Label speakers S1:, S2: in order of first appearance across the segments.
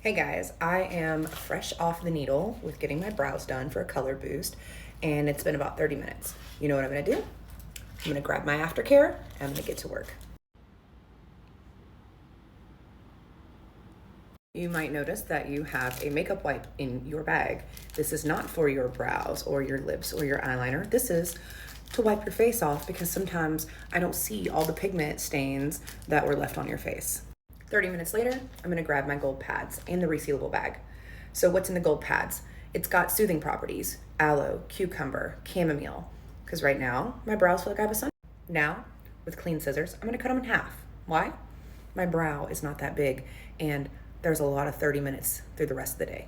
S1: Hey guys, I am fresh off the needle with getting my brows done for a color boost, and it's been about 30 minutes. You know what I'm gonna do? I'm gonna grab my aftercare and I'm gonna get to work. You might notice that you have a makeup wipe in your bag. This is not for your brows or your lips or your eyeliner. This is to wipe your face off because sometimes I don't see all the pigment stains that were left on your face. 30 minutes later, I'm gonna grab my gold pads and the resealable bag. So what's in the gold pads? It's got soothing properties, aloe, cucumber, chamomile, because right now, my brows feel like I have a sun. Now, with clean scissors, I'm gonna cut them in half. Why? My brow is not that big, and there's a lot of 30 minutes through the rest of the day.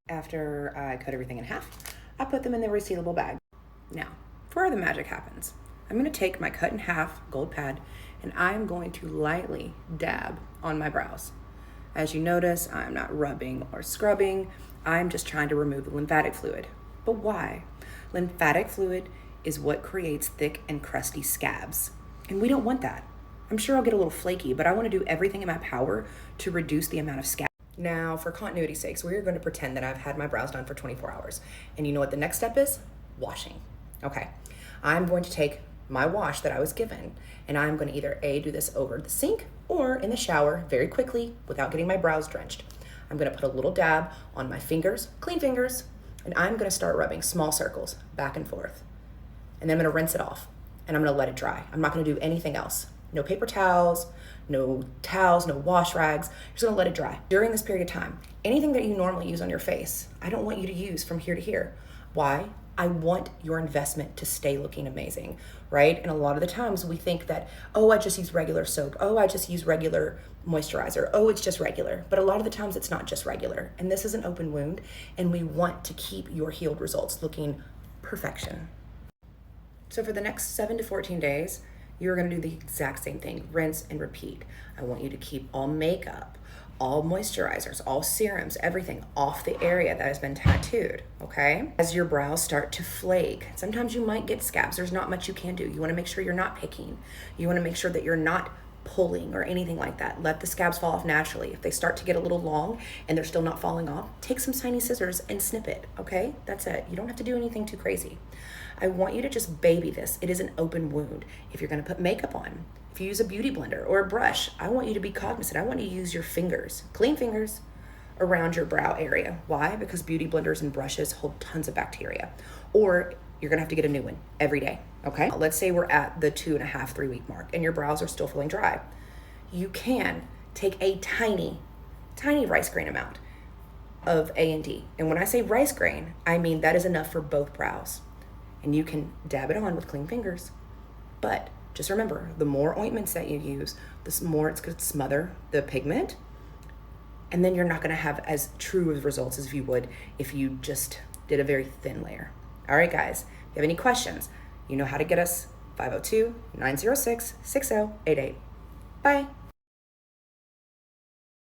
S1: After I cut everything in half, I put them in the resealable bag. Now, before the magic happens, I'm gonna take my cut in half gold pad and I'm going to lightly dab on my brows. As you notice, I'm not rubbing or scrubbing. I'm just trying to remove the lymphatic fluid. But why? Lymphatic fluid is what creates thick and crusty scabs. And we don't want that. I'm sure I'll get a little flaky, but I want to do everything in my power to reduce the amount of scab. Now, for continuity's sakes, we're going to pretend that I've had my brows done for 24 hours. And you know what the next step is? Washing. Okay. I'm going to take my wash that I was given, and I'm going to either do this over the sink or in the shower very quickly without getting my brows drenched. I'm going to put a little dab on my fingers, clean fingers, and I'm going to start rubbing small circles back and forth. And then I'm going to rinse it off, and I'm going to let it dry. I'm not going to do anything else. No paper towels, no wash rags. I'm just going to let it dry. During this period of time, anything that you normally use on your face, I don't want you to use from here to here. Why? I want your investment to stay looking amazing, right? And a lot of the times we think that, oh, I just use regular soap. Oh, I just use regular moisturizer. Oh, it's just regular. But a lot of the times it's not just regular. And this is an open wound, and we want to keep your healed results looking perfection. So for the next 7 to 14 days, you're gonna do the exact same thing, rinse and repeat. I want you to keep all makeup, all moisturizers, all serums, everything off the area that has been tattooed, okay? As your brows start to flake, sometimes you might get scabs. There's not much you can do. You wanna make sure you're not picking. You wanna make sure that you're not pulling or anything like that. Let the scabs fall off naturally. If they start to get a little long and they're still not falling off, take some tiny scissors and snip it, okay? That's it. You don't have to do anything too crazy. I want you to just baby this. It is an open wound. If you're gonna put makeup on, if you use a beauty blender or a brush, I want you to be cognizant. I want you to use your fingers, clean fingers, around your brow area. Why? Because beauty blenders and brushes hold tons of bacteria. Or you're gonna have to get a new one every day, okay? Let's say we're at the 2.5, 3 week mark and your brows are still feeling dry. You can take a tiny rice grain amount of A&D. And when I say rice grain, I mean that is enough for both brows. And you can dab it on with clean fingers. But just remember, the more ointments that you use, the more it's going to smother the pigment. And then you're not going to have as true of results as you would if you just did a very thin layer. All right, guys, if you have any questions, you know how to get us, 502-906-6088. Bye.